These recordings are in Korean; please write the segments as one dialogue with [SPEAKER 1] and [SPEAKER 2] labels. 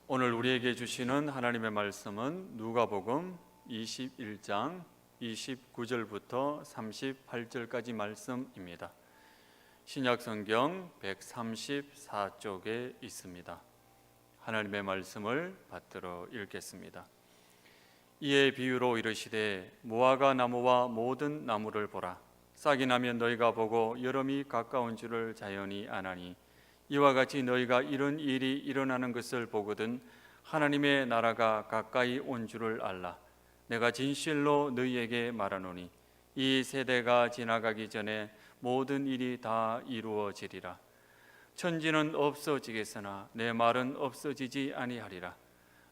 [SPEAKER 1] 오늘 우리에게 주시는 하나님의 말씀은 누가복음 21장 29절부터 38절까지 말씀입니다. 신약성경 134쪽에 있습니다. 하나님의 말씀을 받들어 읽겠습니다. 이에 비유로 이르시되 무화과 나무와 모든 나무를 보라. 싹이 나면 너희가 보고 여름이 가까운 줄을 자연히 아나니 이와 같이 너희가 이런 일이 일어나는 것을 보거든 하나님의 나라가 가까이 온 줄을 알라. 내가 진실로 너희에게 말하노니 이 세대가 지나가기 전에 모든 일이 다 이루어지리라. 천지는 없어지겠으나 내 말은 없어지지 아니하리라.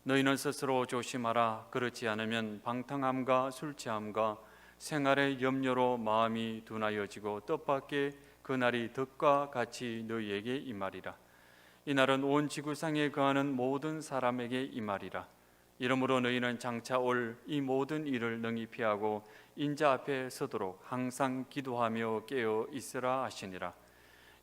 [SPEAKER 1] 너희는 스스로 조심하라. 그렇지 않으면 방탕함과 술 취함과 생활의 염려로 마음이 둔하여지고 뜻밖의 그날이 덕과 같이 너희에게 임하리라. 이날은 온 지구상에 거하는 모든 사람에게 임하리라. 이러므로 너희는 장차 올 이 모든 일을 능히 피하고 인자 앞에 서도록 항상 기도하며 깨어 있으라 하시니라.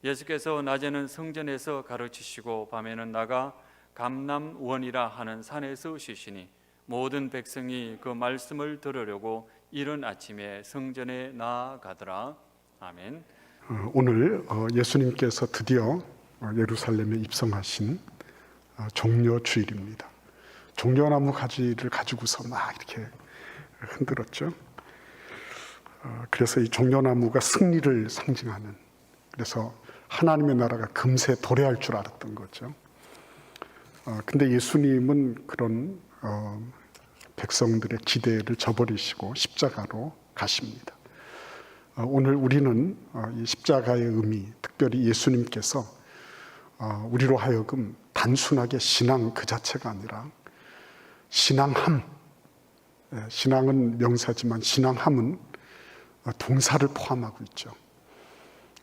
[SPEAKER 1] 예수께서 낮에는 성전에서 가르치시고 밤에는 나가 감람원이라 하는 산에서 쉬시니 모든 백성이 그 말씀을 들으려고 이른 아침에 성전에 나아가더라. 아멘.
[SPEAKER 2] 오늘 예수님께서 드디어 예루살렘에 입성하신 종려 주일입니다. 종려나무 가지를 가지고서 막 이렇게 흔들었죠. 그래서 이 종려나무가 승리를 상징하는, 그래서 하나님의 나라가 금세 도래할 줄 알았던 거죠. 근데 예수님은 그런 백성들의 기대를 저버리시고 십자가로 가십니다. 오늘 우리는 이 십자가의 의미, 특별히 예수님께서 우리로 하여금 단순하게 신앙 그 자체가 아니라 신앙함, 신앙은 명사지만 신앙함은 동사를 포함하고 있죠.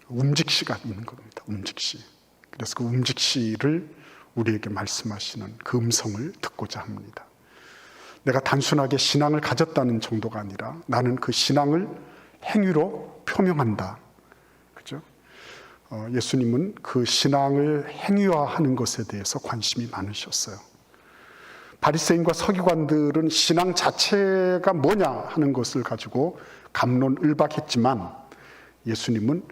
[SPEAKER 2] 움직시가 있는 겁니다. 움직시. 그래서 그 움직시를 우리에게 말씀하시는 그 음성을 듣고자 합니다. 내가 단순하게 신앙을 가졌다는 정도가 아니라 나는 그 신앙을 행위로 표명한다. 그죠? 예수님은 그 신앙을 행위화하는 것에 대해서 관심이 많으셨어요. 바리새인과 서기관들은 신앙 자체가 뭐냐 하는 것을 가지고 갑론을박했지만 예수님은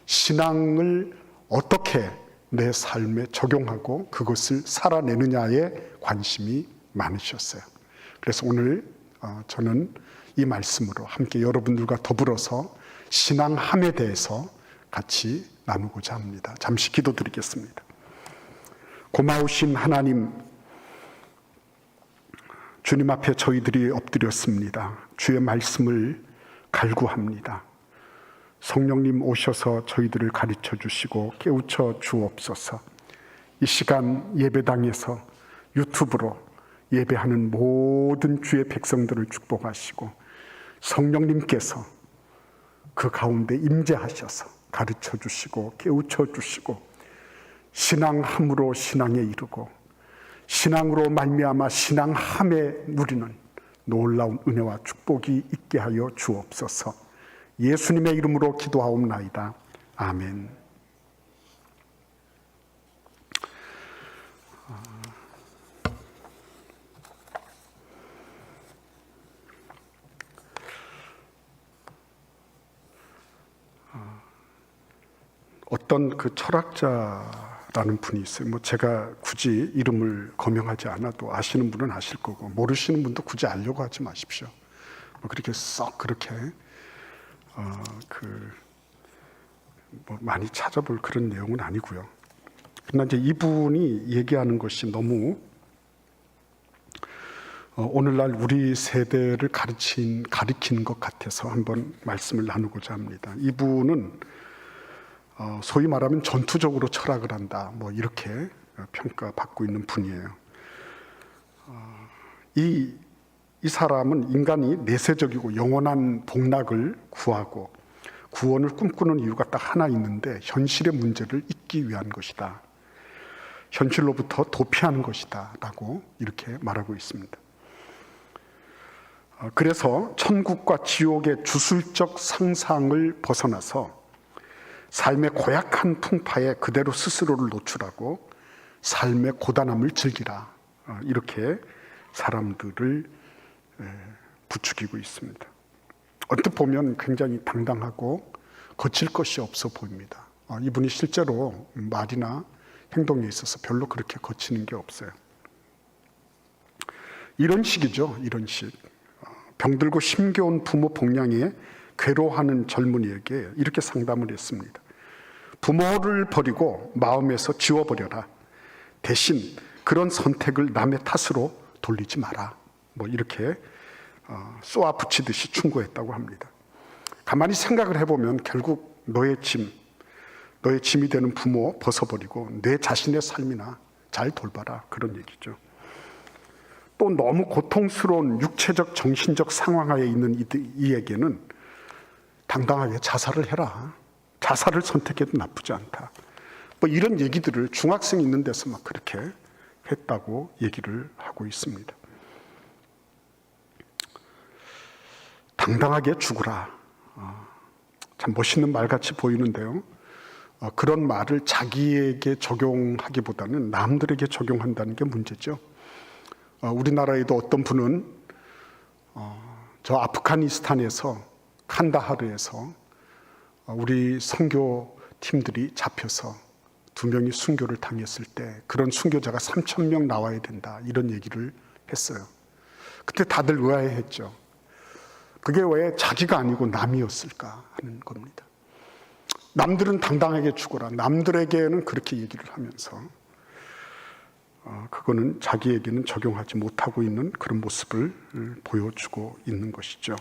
[SPEAKER 2] 신앙을 어떻게 내 삶에 적용하고 그것을 살아내느냐에 관심이 많으셨어요. 그래서 오늘 저는 이 말씀으로 함께 여러분들과 더불어서 신앙함에 대해서 같이 나누고자 합니다. 잠시 기도드리겠습니다. 고마우신 하나님, 주님 앞에 저희들이 엎드렸습니다. 주의 말씀을 갈구합니다. 성령님 오셔서 저희들을 가르쳐 주시고 깨우쳐 주옵소서. 이 시간 예배당에서 유튜브로 예배하는 모든 주의 백성들을 축복하시고 성령님께서 그 가운데 임재하셔서 가르쳐 주시고 깨우쳐 주시고 신앙함으로 신앙에 이르고 신앙으로 말미암아 신앙함에 누리는 놀라운 은혜와 축복이 있게 하여 주옵소서. 예수님의 이름으로 기도하옵나이다. 아멘. 어떤 그 철학자라는 분이 있어요. 제가 굳이 이름을 거명하지 않아도 아시는 분은 아실 거고 모르시는 분도 굳이 알려고 하지 마십시오. 그렇게 썩 그렇게 많이 찾아볼 그런 내용은 아니고요. 그러나 이제 이분이 얘기하는 것이 너무 오늘날 우리 세대를 가리키는 것 같아서 한번 말씀을 나누고자 합니다. 이분은 소위 말하면 전투적으로 철학을 한다, 이렇게 평가받고 있는 분이에요. 이 사람은 인간이 내세적이고 영원한 복락을 구하고 구원을 꿈꾸는 이유가 딱 하나 있는데 현실의 문제를 잊기 위한 것이다. 현실로부터 도피하는 것이다 라고 이렇게 말하고 있습니다. 그래서 천국과 지옥의 주술적 상상을 벗어나서 삶의 고약한 풍파에 그대로 스스로를 노출하고 삶의 고단함을 즐기라 이렇게 사람들을 부추기고 있습니다. 언뜻 보면 굉장히 당당하고 거칠 것이 없어 보입니다. 이분이 실제로 말이나 행동에 있어서 별로 그렇게 거치는 게 없어요. 이런 식이죠. 이런 식. 병들고 힘겨운 부모 복량에 괴로워하는 젊은이에게 이렇게 상담을 했습니다. 부모를 버리고 마음에서 지워버려라. 대신 그런 선택을 남의 탓으로 돌리지 마라. 뭐 이렇게 쏘아 붙이듯이 충고했다고 합니다. 가만히 생각을 해보면 결국 너의 짐이 되는 부모 벗어버리고 내 자신의 삶이나 잘 돌봐라, 그런 얘기죠. 또 너무 고통스러운 육체적 정신적 상황하에 있는 이에게는 당당하게 자살을 해라. 자살을 선택해도 나쁘지 않다. 뭐 이런 얘기들을 중학생 있는 데서 막 그렇게 했다고 얘기를 하고 있습니다. 당당하게 죽으라. 참 멋있는 말같이 보이는데요. 그런 말을 자기에게 적용하기보다는 남들에게 적용한다는 게 문제죠. 우리나라에도 어떤 분은 저 아프가니스탄에서 칸다하르에서 우리 선교팀들이 잡혀서 2명이 순교를 당했을 때 그런 순교자가 3,000명 나와야 된다, 이런 얘기를 했어요. 그때 다들 의아해했죠. 그게 왜 자기가 아니고 남이었을까 하는 겁니다. 남들은 당당하게 죽어라. 남들에게는 그렇게 얘기를 하면서 그거는 자기에게는 적용하지 못하고 있는 그런 모습을 보여주고 있는 것이죠.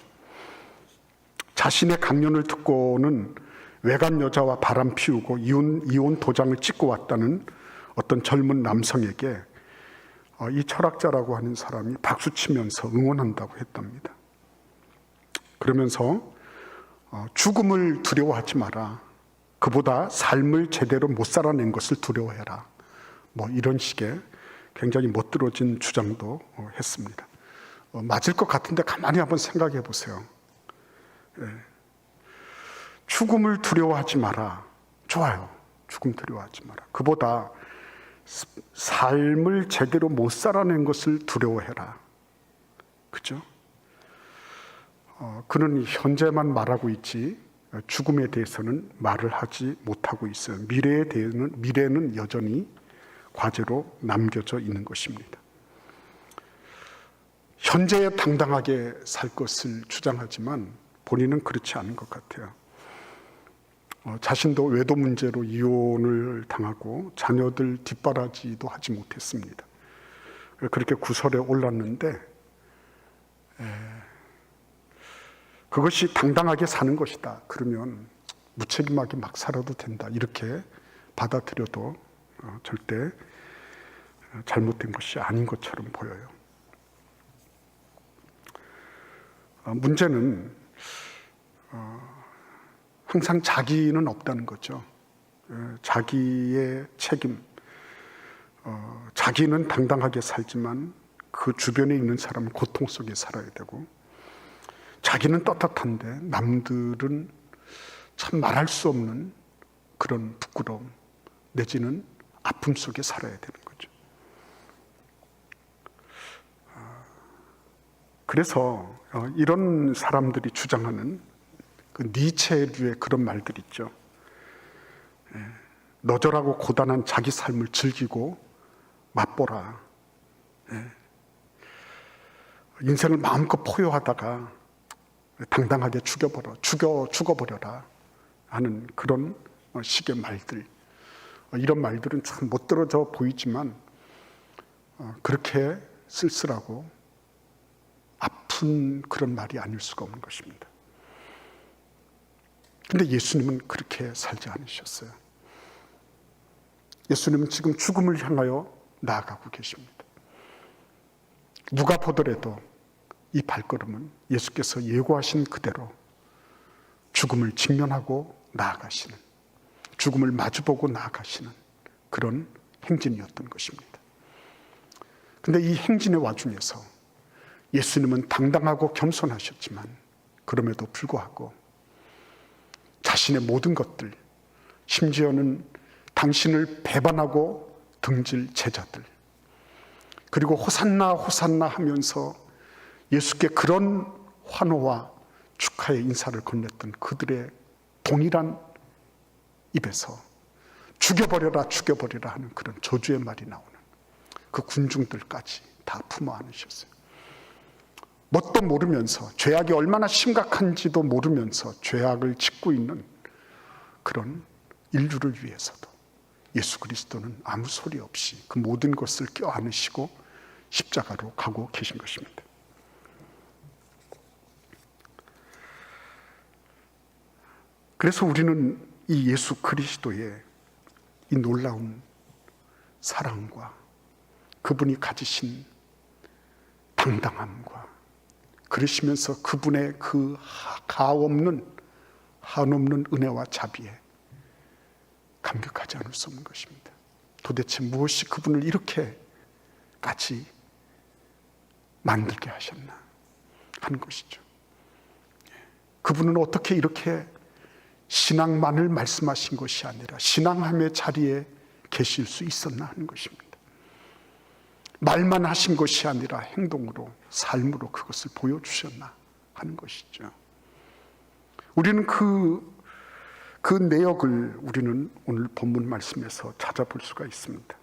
[SPEAKER 2] 자신의 강연을 듣고는 외간 여자와 바람 피우고 이혼 도장을 찍고 왔다는 어떤 젊은 남성에게 이 철학자라고 하는 사람이 박수치면서 응원한다고 했답니다. 그러면서 죽음을 두려워하지 마라. 그보다 삶을 제대로 못 살아낸 것을 두려워해라. 뭐 이런 식의 굉장히 멋들어진 주장도 했습니다. 맞을 것 같은데 가만히 한번 생각해 보세요. 죽음을 두려워하지 마라. 좋아요. 죽음 두려워하지 마라. 그보다 삶을 제대로 못 살아낸 것을 두려워해라. 그죠? 그는 현재만 말하고 있지 죽음에 대해서는 말을 하지 못하고 있어요. 미래는 여전히 과제로 남겨져 있는 것입니다. 현재에 당당하게 살 것을 주장하지만 본인은 그렇지 않은 것 같아요. 자신도 외도 문제로 이혼을 당하고 자녀들 뒷바라지도 하지 못했습니다. 그렇게 구설에 올랐는데 그것이 당당하게 사는 것이다. 그러면 무책임하게 막 살아도 된다. 이렇게 받아들여도 절대 잘못된 것이 아닌 것처럼 보여요. 문제는 항상 자기는 없다는 거죠. 자기의 책임, 자기는 당당하게 살지만 그 주변에 있는 사람은 고통 속에 살아야 되고, 자기는 떳떳한데 남들은 참 말할 수 없는 그런 부끄러움 내지는 아픔 속에 살아야 되는 거죠. 그래서 이런 사람들이 주장하는 그 니체류의 그런 말들 있죠. 너절하고 고단한 자기 삶을 즐기고 맛보라. 인생을 마음껏 포효하다가 당당하게 죽어버려라 하는 그런 식의 말들. 이런 말들은 참 못들어져 보이지만 그렇게 쓸쓸하고 아픈 그런 말이 아닐 수가 없는 것입니다. 근데 예수님은 그렇게 살지 않으셨어요. 예수님은 지금 죽음을 향하여 나아가고 계십니다. 누가 보더라도 이 발걸음은 예수께서 예고하신 그대로 죽음을 직면하고 나아가시는, 죽음을 마주보고 나아가시는 그런 행진이었던 것입니다. 근데 이 행진의 와중에서 예수님은 당당하고 겸손하셨지만 그럼에도 불구하고 자신의 모든 것들, 심지어는 당신을 배반하고 등질 제자들, 그리고 호산나 호산나 하면서 예수께 그런 환호와 축하의 인사를 건넸던 그들의 동일한 입에서 죽여버려라 죽여버려라 하는 그런 저주의 말이 나오는 그 군중들까지 다 품어 안으셨어요. 뭣도 모르면서, 죄악이 얼마나 심각한지도 모르면서 죄악을 짓고 있는 그런 인류를 위해서도 예수 그리스도는 아무 소리 없이 그 모든 것을 껴안으시고 십자가로 가고 계신 것입니다. 그래서 우리는 이 예수 그리스도의 이 놀라운 사랑과 그분이 가지신 당당함과 그러시면서 그분의 그 한없는 은혜와 자비에 감격하지 않을 수 없는 것입니다. 도대체 무엇이 그분을 이렇게까지 만들게 하셨나 하는 것이죠. 그분은 어떻게 이렇게 신앙만을 말씀하신 것이 아니라 신앙함의 자리에 계실 수 있었나 하는 것입니다. 말만 하신 것이 아니라 행동으로, 삶으로 그것을 보여주셨나 하는 것이죠. 우리는 그 내역을 우리는 오늘 본문 말씀에서 찾아볼 수가 있습니다.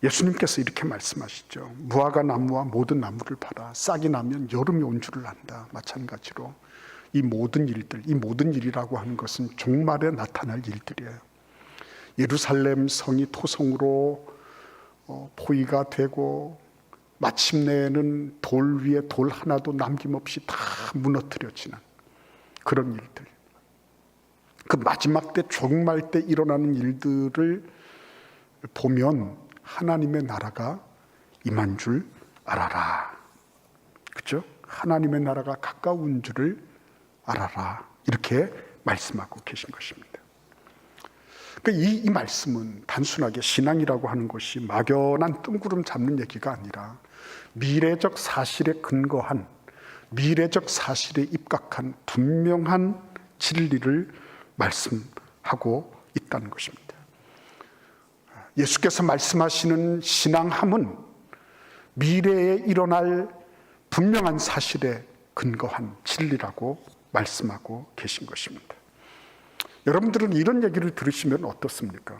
[SPEAKER 2] 예수님께서 이렇게 말씀하시죠. 무화과 나무와 모든 나무를 봐라. 싹이 나면 여름이 온 줄을 안다. 마찬가지로 이 모든 일들, 이 모든 일이라고 하는 것은 종말에 나타날 일들이에요. 예루살렘 성이 토성으로 포위가 되고 마침내에는 돌 위에 돌 하나도 남김없이 다 무너뜨려지는 그런 일들, 그 마지막 때 종말 때 일어나는 일들을 보면 하나님의 나라가 임한 줄 알아라. 그렇죠? 하나님의 나라가 가까운 줄을 알아라. 이렇게 말씀하고 계신 것입니다. 이 말씀은 단순하게 신앙이라고 하는 것이 막연한 뜬구름 잡는 얘기가 아니라 미래적 사실에 근거한, 미래적 사실에 입각한 분명한 진리를 말씀하고 있다는 것입니다. 예수께서 말씀하시는 신앙함은 미래에 일어날 분명한 사실에 근거한 진리라고 말씀하고 계신 것입니다. 여러분들은 이런 얘기를 들으시면 어떻습니까?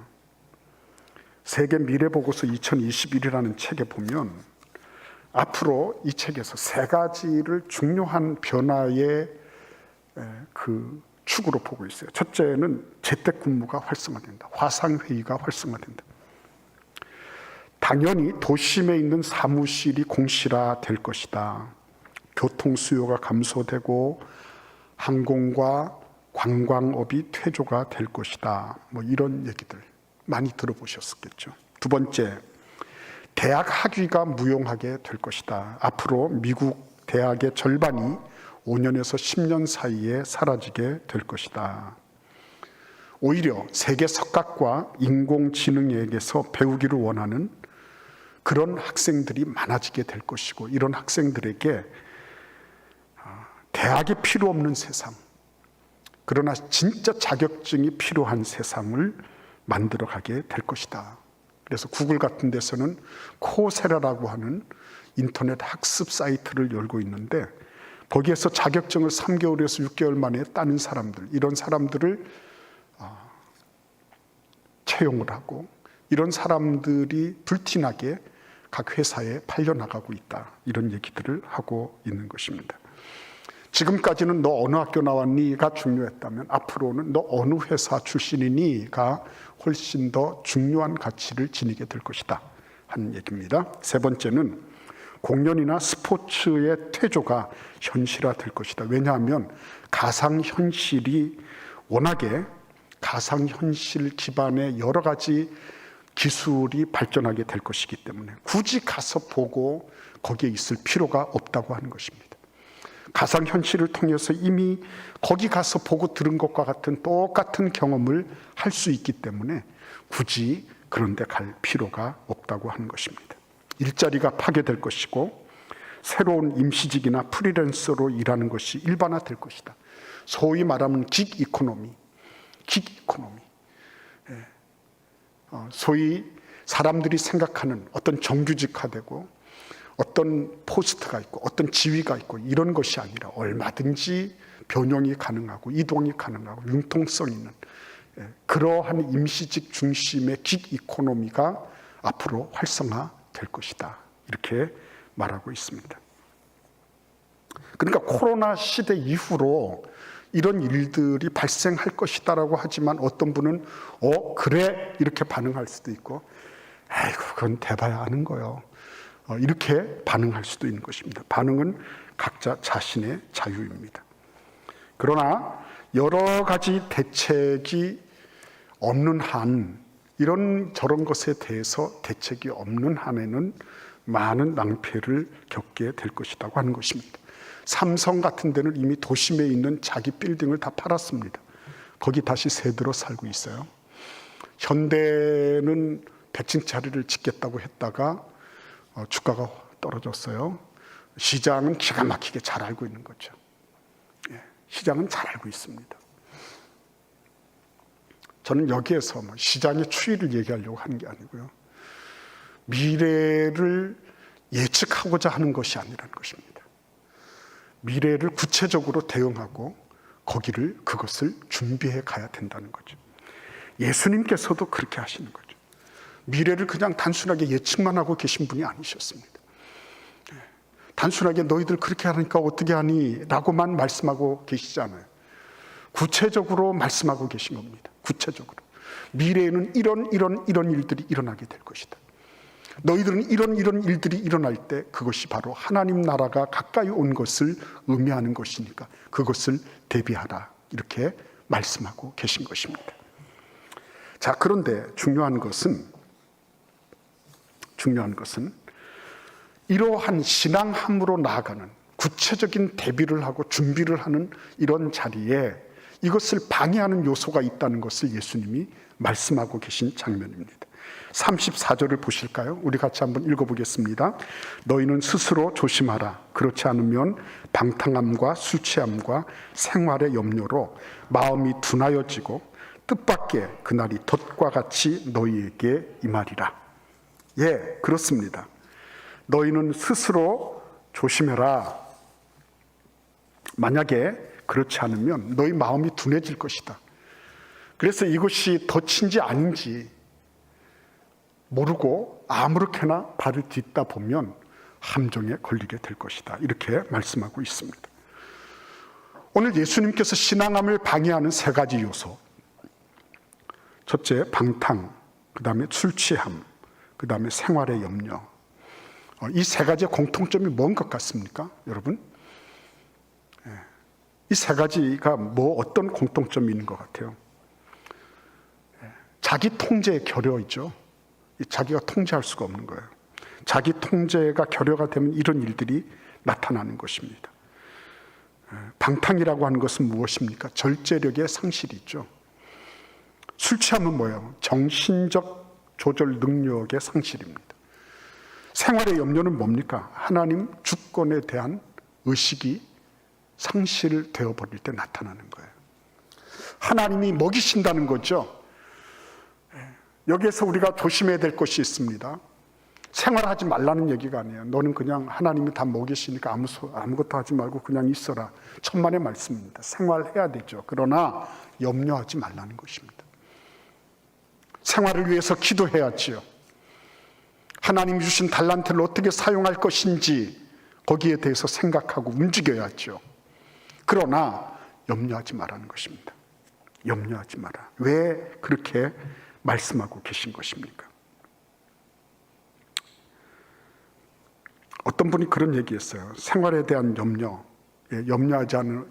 [SPEAKER 2] 세계 미래보고서 2021이라는 책에 보면 앞으로 이 책에서 세 가지를 중요한 변화의 그 축으로 보고 있어요. 첫째는 재택근무가 활성화된다. 화상회의가 활성화된다. 당연히 도심에 있는 사무실이 공실화될 것이다. 교통수요가 감소되고 항공과 관광업이 퇴조가 될 것이다. 이런 얘기들 많이 들어보셨겠죠. 두 번째, 대학 학위가 무용하게 될 것이다. 앞으로 미국 대학의 절반이 5년에서 10년 사이에 사라지게 될 것이다. 오히려 세계 석학과 인공지능에게서 배우기를 원하는 그런 학생들이 많아지게 될 것이고, 이런 학생들에게 대학이 필요 없는 세상, 그러나 진짜 자격증이 필요한 세상을 만들어가게 될 것이다. 그래서 구글 같은 데서는 코세라라고 하는 인터넷 학습 사이트를 열고 있는데, 거기에서 자격증을 3개월에서 6개월 만에 따는 사람들, 이런 사람들을 채용을 하고, 이런 사람들이 불티나게 각 회사에 팔려나가고 있다. 이런 얘기들을 하고 있는 것입니다. 지금까지는 너 어느 학교 나왔니가 중요했다면 앞으로는 너 어느 회사 출신이니가 훨씬 더 중요한 가치를 지니게 될 것이다 하는 얘기입니다. 세 번째는 공연이나 스포츠의 퇴조가 현실화될 것이다. 왜냐하면 가상현실이 워낙에 가상현실 기반의 여러 가지 기술이 발전하게 될 것이기 때문에 굳이 가서 보고 거기에 있을 필요가 없다고 하는 것입니다. 가상현실을 통해서 이미 거기 가서 보고 들은 것과 같은 똑같은 경험을 할 수 있기 때문에 굳이 그런 데 갈 필요가 없다고 하는 것입니다. 일자리가 파괴될 것이고 새로운 임시직이나 프리랜서로 일하는 것이 일반화될 것이다. 소위 말하면 긱 이코노미. 소위 사람들이 생각하는 어떤 정규직화되고 어떤 포스트가 있고 어떤 지위가 있고 이런 것이 아니라 얼마든지 변형이 가능하고 이동이 가능하고 융통성 있는 그러한 임시직 중심의 긱 이코노미가 앞으로 활성화될 것이다. 이렇게 말하고 있습니다. 그러니까 코로나 시대 이후로 이런 일들이 발생할 것이다라고 하지만 어떤 분은 그래 이렇게 반응할 수도 있고 아이고 그건 대봐야 아는 거예요. 이렇게 반응할 수도 있는 것입니다. 반응은 각자 자신의 자유입니다. 그러나 여러 가지 대책이 없는 한 이런 저런 것에 대해서 대책이 없는 한에는 많은 낭패를 겪게 될 것이라고 하는 것입니다. 삼성 같은 데는 이미 도심에 있는 자기 빌딩을 다 팔았습니다. 거기 다시 새들어 살고 있어요. 현대는 100층짜리를 짓겠다고 했다가 주가가 떨어졌어요. 시장은 기가 막히게 잘 알고 있는 거죠. 시장은 잘 알고 있습니다. 저는 여기에서 시장의 추이를 얘기하려고 하는 게 아니고요. 미래를 예측하고자 하는 것이 아니라는 것입니다. 미래를 구체적으로 대응하고 그것을 준비해 가야 된다는 거죠. 예수님께서도 그렇게 하시는 거죠. 미래를 그냥 단순하게 예측만 하고 계신 분이 아니셨습니다. 단순하게 너희들 그렇게 하니까 어떻게 하니? 라고만 말씀하고 계시지 않아요. 구체적으로 말씀하고 계신 겁니다. 구체적으로. 미래에는 이런 일들이 일어나게 될 것이다. 너희들은 이런 일들이 일어날 때 그것이 바로 하나님 나라가 가까이 온 것을 의미하는 것이니까 그것을 대비하라. 이렇게 말씀하고 계신 것입니다. 자, 그런데 중요한 것은 이러한 신앙함으로 나아가는 구체적인 대비를 하고 준비를 하는 이런 자리에 이것을 방해하는 요소가 있다는 것을 예수님이 말씀하고 계신 장면입니다. 34절을 보실까요? 우리 같이 한번 읽어보겠습니다. 너희는 스스로 조심하라. 그렇지 않으면 방탕함과 술 취함과 생활의 염려로 마음이 둔하여지고 뜻밖의 그날이 덫과 같이 너희에게 임하리라. 예, 그렇습니다. 너희는 스스로 조심해라. 만약에 그렇지 않으면 너희 마음이 둔해질 것이다. 그래서 이것이 덫인지 아닌지 모르고 아무렇게나 발을 딛다 보면 함정에 걸리게 될 것이다. 이렇게 말씀하고 있습니다. 오늘 예수님께서 신앙함을 방해하는 세 가지 요소. 첫째, 방탕, 그 다음에 술 취함, 그 다음에 생활의 염려. 이 세 가지의 공통점이 뭔 것 같습니까, 여러분? 이 세 가지가 어떤 공통점이 있는 것 같아요? 자기 통제의 결여이죠. 자기가 통제할 수가 없는 거예요. 자기 통제가 결여가 되면 이런 일들이 나타나는 것입니다. 방탕이라고 하는 것은 무엇입니까? 절제력의 상실이죠. 술 취함은 뭐예요? 정신적 조절 능력의 상실입니다. 생활의 염려는 뭡니까? 하나님 주권에 대한 의식이 상실되어 버릴 때 나타나는 거예요. 하나님이 먹이신다는 거죠. 여기에서 우리가 조심해야 될 것이 있습니다. 생활하지 말라는 얘기가 아니에요. 너는 그냥 하나님이 다 먹이시니까 아무것도 하지 말고 그냥 있어라. 천만의 말씀입니다. 생활해야 되죠. 그러나 염려하지 말라는 것입니다. 생활을 위해서 기도해야지요. 하나님이 주신 달란트를 어떻게 사용할 것인지 거기에 대해서 생각하고 움직여야죠. 그러나 염려하지 말라는 것입니다. 염려하지 마라. 왜 그렇게 말씀하고 계신 것입니까? 어떤 분이 그런 얘기했어요. 생활에 대한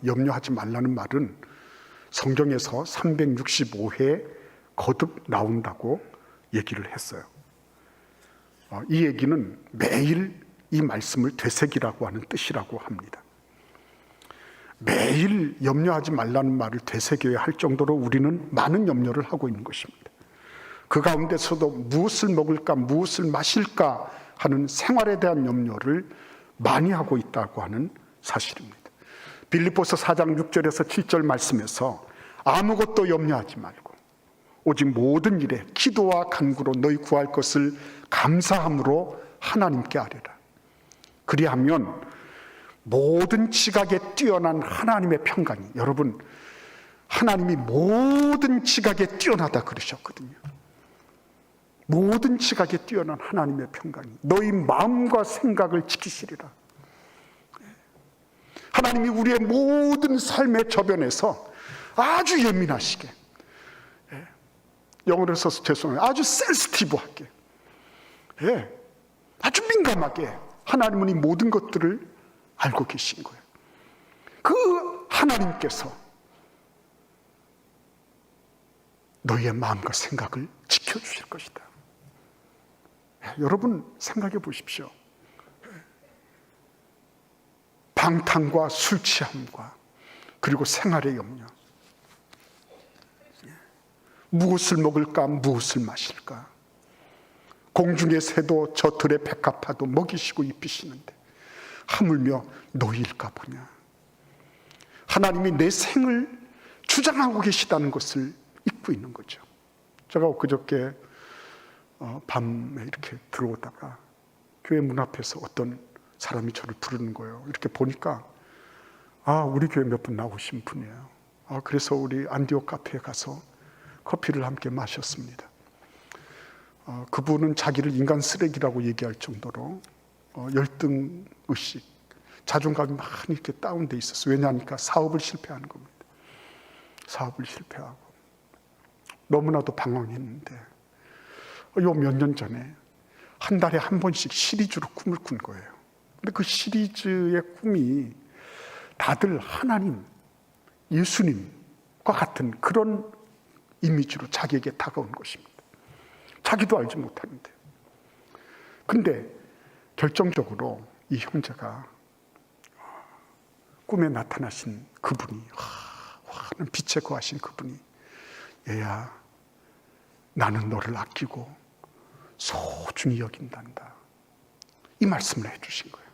[SPEAKER 2] 염려하지 말라는 말은 성경에서 365회 거듭 나온다고 얘기를 했어요. 이 얘기는 매일 이 말씀을 되새기라고 하는 뜻이라고 합니다. 매일 염려하지 말라는 말을 되새겨야 할 정도로 우리는 많은 염려를 하고 있는 것입니다. 그 가운데서도 무엇을 먹을까, 무엇을 마실까 하는 생활에 대한 염려를 많이 하고 있다고 하는 사실입니다. 빌립보서 4장 6절에서 7절 말씀에서 아무것도 염려하지 말고 오직 모든 일에 기도와 간구로 너희 구할 것을 감사함으로 하나님께 아뢰라. 그리하면 모든 지각에 뛰어난 하나님의 평강이, 여러분 하나님이 모든 지각에 뛰어나다 그러셨거든요. 모든 지각에 뛰어난 하나님의 평강이 너희 마음과 생각을 지키시리라. 하나님이 우리의 모든 삶의 저변에서 아주 예민하시게, 영어로 써서 죄송해요, 아주 센시티브하게, 아주 민감하게 하나님은 이 모든 것들을 알고 계신 거예요. 그 하나님께서 너희의 마음과 생각을 지켜주실 것이다. 여러분 생각해 보십시오. 방탕과 술 취함과 그리고 생활의 염려, 무엇을 먹을까 무엇을 마실까, 공중의 새도 저 들의 백합화도 먹이시고 입히시는데 하물며 너희일까 보냐. 하나님이 내 생을 주장하고 계시다는 것을 잊고 있는 거죠. 제가 그저께 밤에 이렇게 들어오다가 교회 문 앞에서 어떤 사람이 저를 부르는 거예요. 이렇게 보니까 우리 교회 몇 분 나오신 분이에요. 그래서 우리 안디옥 카페에 가서 커피를 함께 마셨습니다. 그분은 자기를 인간 쓰레기라고 얘기할 정도로 열등의식, 자존감이 많이 이렇게 다운돼 있었어요. 왜냐하니까 사업을 실패하는 겁니다. 사업을 실패하고 너무나도 방황했는데 요 몇 년 전에 한 달에 한 번씩 시리즈로 꿈을 꾼 거예요. 근데 그 시리즈의 꿈이 다들 하나님, 예수님과 같은 그런 이미지로 자기에게 다가온 것입니다. 자기도 알지 못하는데. 근데 결정적으로 이 형제가 꿈에 나타나신 그분이, 화는 빛에 거하신 그분이, 얘야 나는 너를 아끼고 소중히 여긴단다, 이 말씀을 해주신 거예요.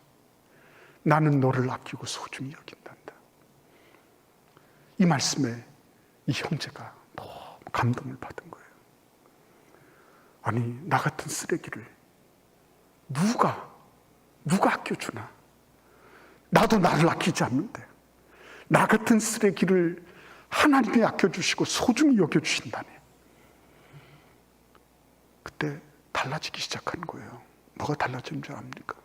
[SPEAKER 2] 나는 너를 아끼고 소중히 여긴단다. 이 말씀에 이 형제가 너무 감동을 받은 거예요. 아니, 나 같은 쓰레기를 누가 아껴주나? 나도 나를 아끼지 않는데 나 같은 쓰레기를 하나님이 아껴주시고 소중히 여겨주신다네. 그때 달라지기 시작한 거예요. 뭐가 달라지는 줄 압니까?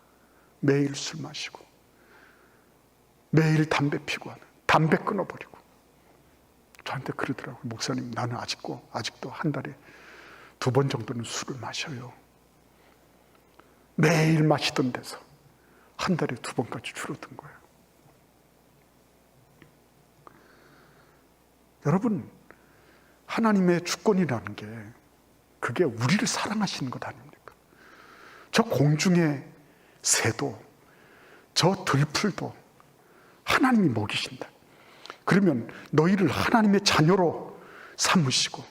[SPEAKER 2] 매일 술 마시고 매일 담배 피고 하는, 담배 끊어버리고. 저한테 그러더라고요. 목사님, 나는 아직도 한 달에 2번 정도는 술을 마셔요. 매일 마시던 데서 한 달에 2번까지 줄어든 거예요. 여러분, 하나님의 주권이라는 게 그게 우리를 사랑하시는 것 아닙니까? 저 공중의 새도 저 들풀도 하나님이 먹이신다. 그러면 너희를 하나님의 자녀로 삼으시고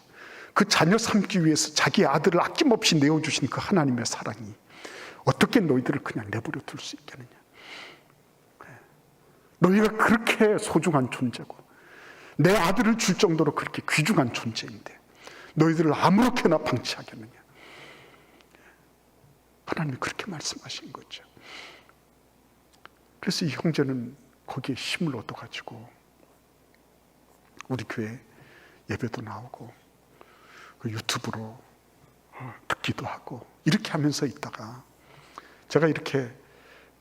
[SPEAKER 2] 그 자녀 삼기 위해서 자기 아들을 아낌없이 내어주신 그 하나님의 사랑이 어떻게 너희들을 그냥 내버려 둘 수 있겠느냐. 너희가 그렇게 소중한 존재고 내 아들을 줄 정도로 그렇게 귀중한 존재인데 너희들을 아무렇게나 방치하겠느냐. 하나님이 그렇게 말씀하신 거죠. 그래서 이 형제는 거기에 힘을 얻어가지고 우리 교회 예배도 나오고 그 유튜브로 듣기도 하고 이렇게 하면서 있다가 제가 이렇게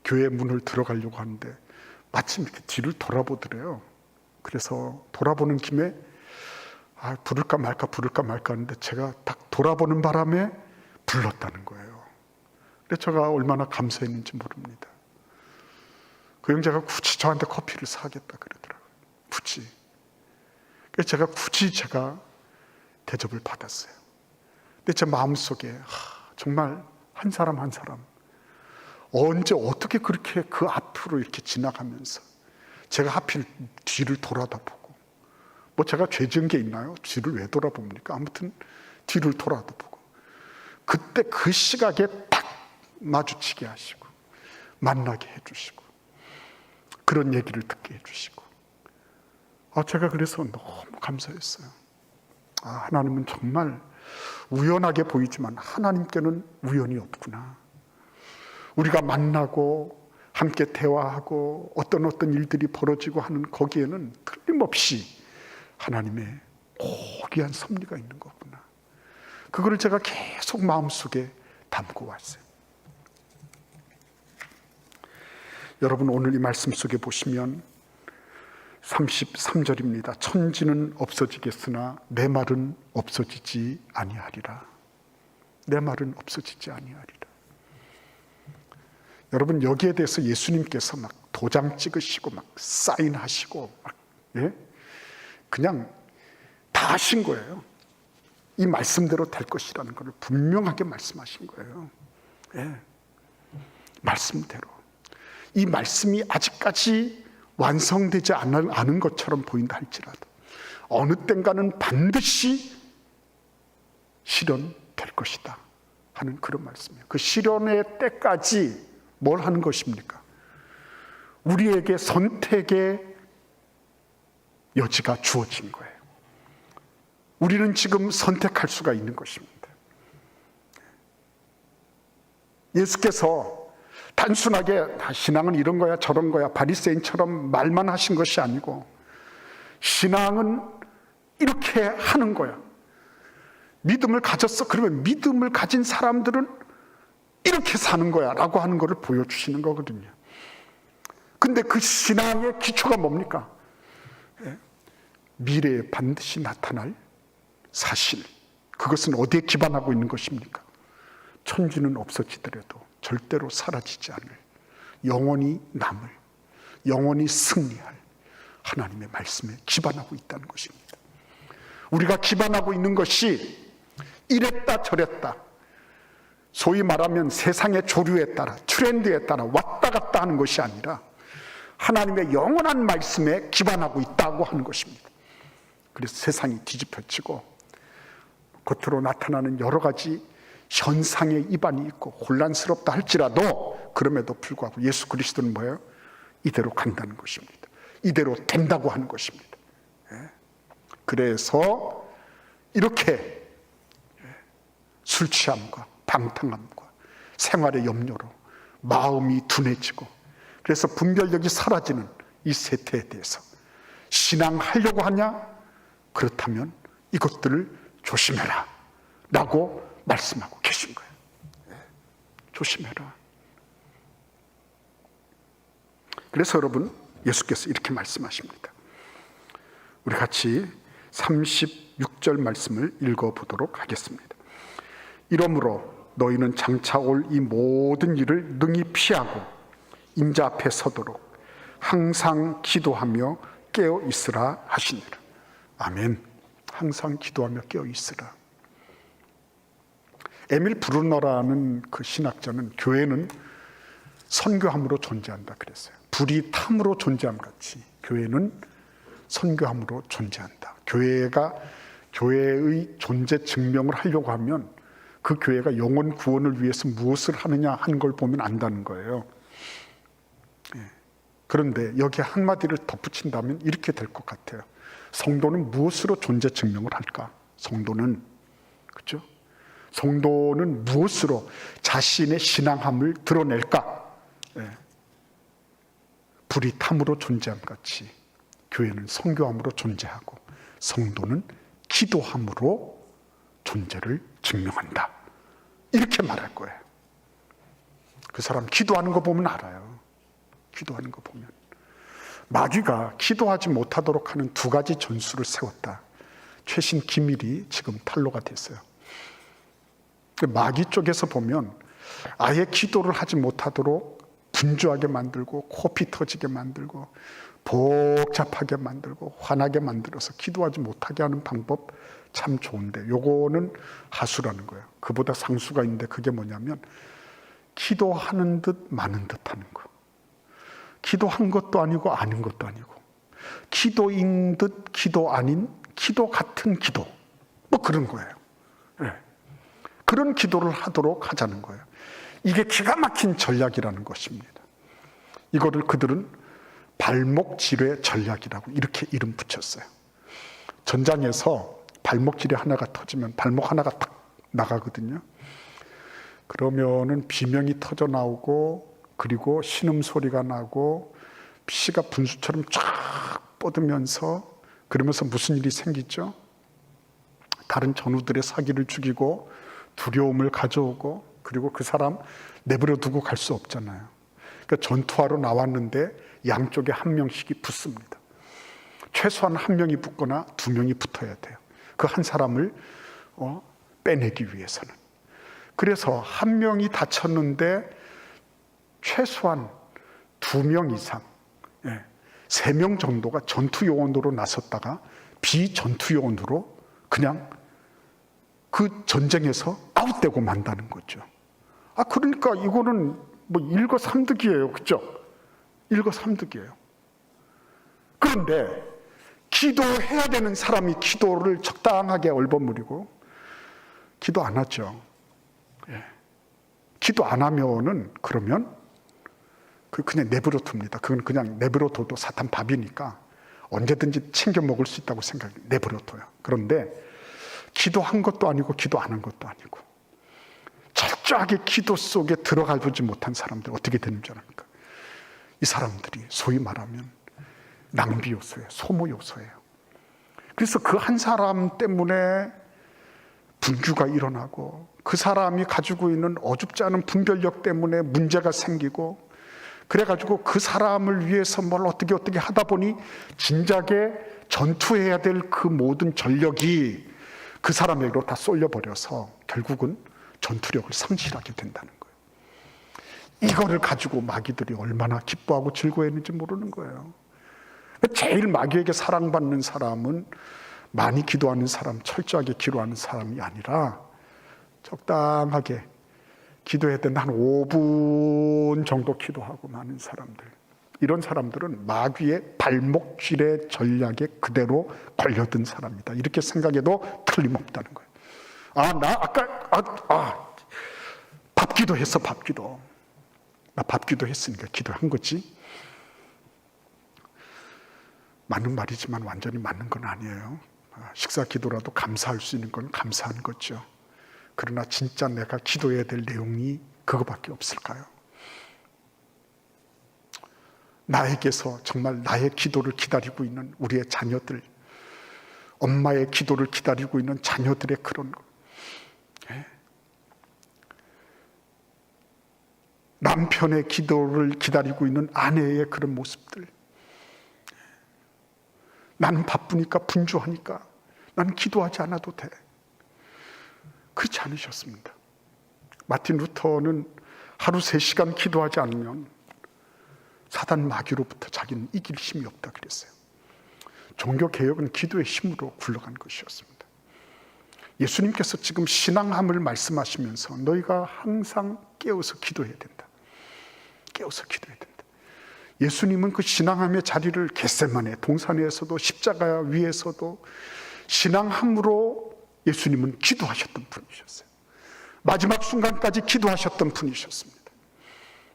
[SPEAKER 2] 교회 문을 들어가려고 하는데 마침 이렇게 뒤를 돌아보더래요. 그래서 돌아보는 김에 부를까 말까 하는데 제가 딱 돌아보는 바람에 불렀다는 거예요. 근데 제가 얼마나 감사했는지 모릅니다. 그 형제가 굳이 저한테 커피를 사겠다 그러더라고요. 굳이. 그래서 제가 대접을 받았어요. 근데 제 마음속에 정말 한 사람 한 사람 언제 어떻게 그렇게 그 앞으로 이렇게 지나가면서 제가 하필 뒤를 돌아다보고, 뭐 제가 죄 지은 게 있나요? 뒤를 왜 돌아봅니까? 아무튼 뒤를 돌아다보고 그때 그 시각에 딱 마주치게 하시고 만나게 해주시고 그런 얘기를 듣게 해주시고 제가 그래서 너무 감사했어요. 하나님은 정말 우연하게 보이지만 하나님께는 우연이 없구나. 우리가 만나고 함께 대화하고 어떤 일들이 벌어지고 하는 거기에는 틀림없이 하나님의 고귀한 섭리가 있는 거구나. 그거를 제가 계속 마음속에 담고 왔어요. 여러분, 오늘 이 말씀 속에 보시면 33절입니다. 천지는 없어지겠으나 내 말은 없어지지 아니하리라. 내 말은 없어지지 아니하리라. 여러분, 여기에 대해서 예수님께서 막 도장 찍으시고 막 사인하시고 막, 그냥 다 하신 거예요. 이 말씀대로 될 것이라는 것을 분명하게 말씀하신 거예요. 말씀대로. 이 말씀이 아직까지 완성되지 않은 것처럼 보인다 할지라도 어느 땐가는 반드시 실현될 것이다 하는 그런 말씀이에요. 그 실현의 때까지 뭘 하는 것입니까? 우리에게 선택의 여지가 주어진 거예요. 우리는 지금 선택할 수가 있는 것입니다. 예수께서 단순하게 신앙은 이런 거야 저런 거야 바리새인처럼 말만 하신 것이 아니고, 신앙은 이렇게 하는 거야. 믿음을 가졌어. 그러면 믿음을 가진 사람들은 이렇게 사는 거야 라고 하는 것을 보여주시는 거거든요. 근데 그 신앙의 기초가 뭡니까? 미래에 반드시 나타날 사실, 그것은 어디에 기반하고 있는 것입니까? 천지는 없어지더라도 절대로 사라지지 않을, 영원히 남을, 영원히 승리할 하나님의 말씀에 기반하고 있다는 것입니다. 우리가 기반하고 있는 것이 이랬다 저랬다, 소위 말하면 세상의 조류에 따라 트렌드에 따라 왔다 갔다 하는 것이 아니라 하나님의 영원한 말씀에 기반하고 있다고 하는 것입니다. 그래서 세상이 뒤집혀지고 겉으로 나타나는 여러 가지 현상의 이반이 있고 혼란스럽다 할지라도 그럼에도 불구하고 예수 그리스도는 뭐예요? 이대로 간다는 것입니다. 이대로 된다고 하는 것입니다. 그래서 이렇게 술 취함과 방탕함과 생활의 염려로 마음이 둔해지고, 그래서 분별력이 사라지는 이 세태에 대해서 신앙하려고 하냐? 그렇다면 이것들을 조심해라 라고 말씀하고 계신 거예요. 조심해라. 그래서 여러분, 예수께서 이렇게 말씀하십니다. 우리 같이 36절 말씀을 읽어보도록 하겠습니다. 이러므로 너희는 장차 올 이 모든 일을 능히 피하고 임자 앞에 서도록 항상 기도하며 깨어 있으라 하시니라. 아멘. 항상 기도하며 깨어 있으라. 에밀 브루너라는 그 신학자는 교회는 선교함으로 존재한다 그랬어요. 불이 탐으로 존재함 같이 교회는 선교함으로 존재한다. 교회가 교회의 존재 증명을 하려고 하면 그 교회가 영혼 구원을 위해서 무엇을 하느냐 하는 걸 보면 안다는 거예요. 그런데 여기에 한마디를 덧붙인다면 이렇게 될 것 같아요. 성도는 무엇으로 존재 증명을 할까? 성도는, 그렇죠? 성도는 무엇으로 자신의 신앙함을 드러낼까? 불이 탐으로 존재함 같이 교회는 선교함으로 존재하고 성도는 기도함으로 존재를 증명한다. 이렇게 말할 거예요. 그 사람 기도하는 거 보면 알아요. 기도하는 거 보면. 마귀가 기도하지 못하도록 하는 두 가지 전술을 세웠다. 최신 기밀이 지금 탄로가 됐어요. 마귀 쪽에서 보면 아예 기도를 하지 못하도록 분주하게 만들고 코피 터지게 만들고 복잡하게 만들고 화나게 만들어서 기도하지 못하게 하는 방법 참 좋은데, 요거는 하수라는 거예요. 그보다 상수가 있는데 그게 뭐냐면 기도하는 듯 마는 듯 하는 거. 기도한 것도 아니고 아닌 것도 아니고, 기도인 듯 기도 아닌 기도 같은 기도, 뭐 그런 거예요. 그런 기도를 하도록 하자는 거예요. 이게 기가 막힌 전략이라는 것입니다. 이거를 그들은 발목 지뢰 전략이라고 이렇게 이름 붙였어요. 전장에서 발목질이 하나가 터지면 발목 하나가 딱 나가거든요. 그러면은 비명이 터져 나오고, 그리고 신음소리가 나고 피가 분수처럼 쫙 뻗으면서, 그러면서 무슨 일이 생기죠? 다른 전우들의 사기를 죽이고 두려움을 가져오고, 그리고 그 사람 내버려 두고 갈 수 없잖아요. 그러니까 전투하러 나왔는데 양쪽에 한 명씩이 붙습니다. 최소한 한 명이 붙거나 두 명이 붙어야 돼요. 그 한 사람을 빼내기 위해서는. 그래서 한 명이 다쳤는데 최소한 두 명 이상, 3명 정도가 전투 요원으로 나섰다가 비전투 요원으로 그냥 그 전쟁에서 아웃되고 만다는 거죠. 그러니까 이거는 뭐 일거삼득이에요. 그죠? 일거삼득이에요. 그런데 기도해야 되는 사람이 기도를 적당하게 얼버무리고 기도 안 하죠. 기도 안 하면은, 그러면 그냥 내버려 둡니다. 그건 그냥 내버려 둬도 사탄 밥이니까 언제든지 챙겨 먹을 수 있다고 내버려 둬요. 그런데 기도한 것도 아니고 기도 안 한 것도 아니고 철저하게 기도 속에 들어가 보지 못한 사람들 어떻게 되는 줄 압니까? 이 사람들이 소위 말하면 낭비 요소예요. 소모 요소예요. 그래서 그 한 사람 때문에 분규가 일어나고, 그 사람이 가지고 있는 어줍지 않은 분별력 때문에 문제가 생기고, 그래가지고 그 사람을 위해서 뭘 어떻게 하다 보니 진작에 전투해야 될 그 모든 전력이 그 사람에게로 다 쏠려버려서 결국은 전투력을 상실하게 된다는 거예요. 이거를 가지고 마귀들이 얼마나 기뻐하고 즐거워했는지 모르는 거예요. 제일 마귀에게 사랑받는 사람은 많이 기도하는 사람, 철저하게 기도하는 사람이 아니라 적당하게 기도해야 되는 한 5분 정도 기도하고 마는 사람들. 이런 사람들은 마귀의 발목질의 전략에 그대로 걸려든 사람이다. 이렇게 생각해도 틀림없다는 거예요. 나 아까 밥기도 했어. 밥기도. 나 밥기도 했으니까 기도한 거지. 맞는 말이지만 완전히 맞는 건 아니에요. 식사 기도라도 감사할 수 있는 건 감사한 거죠. 그러나 진짜 내가 기도해야 될 내용이 그거밖에 없을까요? 나에게서 정말 나의 기도를 기다리고 있는 우리의 자녀들, 엄마의 기도를 기다리고 있는 자녀들의 그런 것, 남편의 기도를 기다리고 있는 아내의 그런 모습들. 나는 바쁘니까, 분주하니까 나는 기도하지 않아도 돼. 그렇지 않으셨습니다. 마틴 루터는 하루 3시간 기도하지 않으면 사단 마귀로부터 자기는 이길 힘이 없다 그랬어요. 종교개혁은 기도의 힘으로 굴러간 것이었습니다. 예수님께서 지금 신앙함을 말씀하시면서 너희가 항상 깨어서 기도해야 된다. 깨어서 기도해야 된다. 예수님은 그 신앙함의 자리를 겟세마네 동산에서도 십자가 위에서도 신앙함으로 예수님은 기도하셨던 분이셨어요. 마지막 순간까지 기도하셨던 분이셨습니다.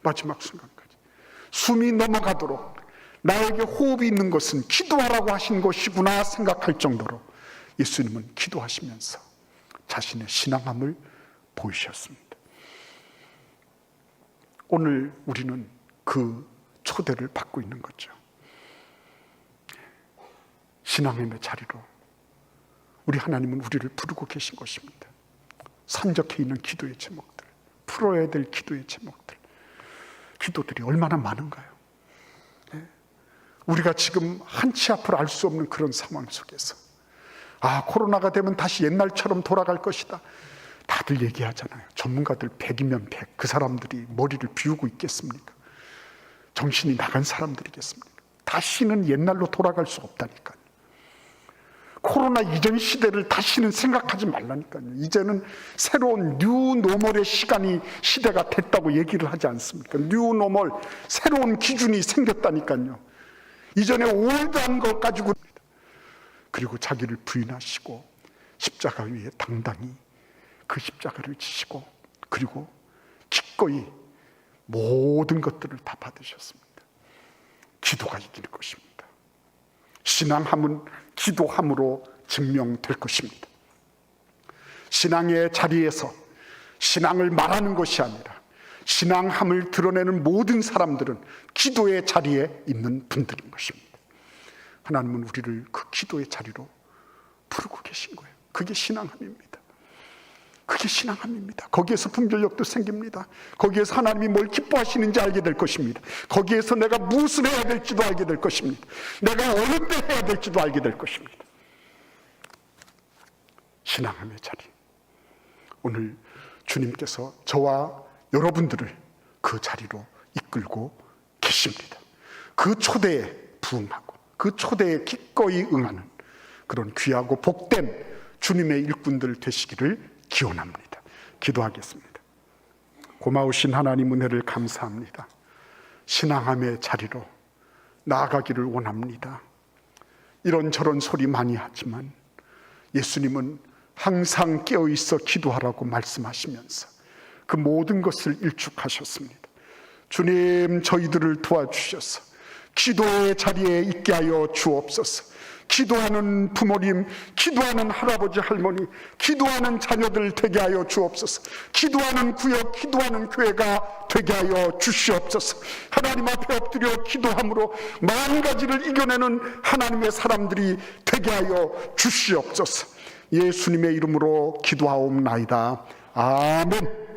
[SPEAKER 2] 마지막 순간까지. 숨이 넘어가도록 나에게 호흡이 있는 것은 기도하라고 하신 것이구나 생각할 정도로 예수님은 기도하시면서 자신의 신앙함을 보이셨습니다. 오늘 우리는 그 초대를 받고 있는 거죠. 신앙의 자리로 우리 하나님은 우리를 부르고 계신 것입니다. 산적해 있는 기도의 제목들, 풀어야 될 기도의 제목들, 기도들이 얼마나 많은가요? 우리가 지금 한치 앞을 알 수 없는 그런 상황 속에서 코로나가 되면 다시 옛날처럼 돌아갈 것이다. 다들 얘기하잖아요. 전문가들 100이면 100. 그 사람들이 머리를 비우고 있겠습니까? 정신이 나간 사람들이겠습니까? 다시는 옛날로 돌아갈 수 없다니까요. 코로나 이전 시대를 다시는 생각하지 말라니까요. 이제는 새로운 뉴노멀의 시대가 됐다고 얘기를 하지 않습니까? 뉴노멀, 새로운 기준이 생겼다니까요. 이전에 올드한 것 가지고, 그리고 자기를 부인하시고 십자가 위에 당당히 그 십자가를 지시고, 그리고 기꺼이 모든 것들을 다 받으셨습니다. 기도가 이기는 것입니다. 신앙함은 기도함으로 증명될 것입니다. 신앙의 자리에서 신앙을 말하는 것이 아니라 신앙함을 드러내는 모든 사람들은 기도의 자리에 있는 분들인 것입니다. 하나님은 우리를 그 기도의 자리로 부르고 계신 거예요. 그게 신앙함입니다. 그게 신앙함입니다. 거기에서 분별력도 생깁니다. 거기에서 하나님이 뭘 기뻐하시는지 알게 될 것입니다. 거기에서 내가 무엇을 해야 될지도 알게 될 것입니다. 내가 어느 때 해야 될지도 알게 될 것입니다. 신앙함의 자리. 오늘 주님께서 저와 여러분들을 그 자리로 이끌고 계십니다. 그 초대에 부응하고 그 초대에 기꺼이 응하는 그런 귀하고 복된 주님의 일꾼들 되시기를 기원합니다. 기도하겠습니다. 고마우신 하나님 은혜를 감사합니다. 신앙함의 자리로 나아가기를 원합니다. 이런저런 소리 많이 하지만 예수님은 항상 깨어있어 기도하라고 말씀하시면서 그 모든 것을 일축하셨습니다. 주님, 저희들을 도와주셔서 기도의 자리에 있게 하여 주옵소서. 기도하는 부모님, 기도하는 할아버지 할머니, 기도하는 자녀들 되게 하여 주옵소서. 기도하는 구역, 기도하는 교회가 되게 하여 주시옵소서. 하나님 앞에 엎드려 기도함으로 만 가지를 이겨내는 하나님의 사람들이 되게 하여 주시옵소서. 예수님의 이름으로 기도하옵나이다. 아멘.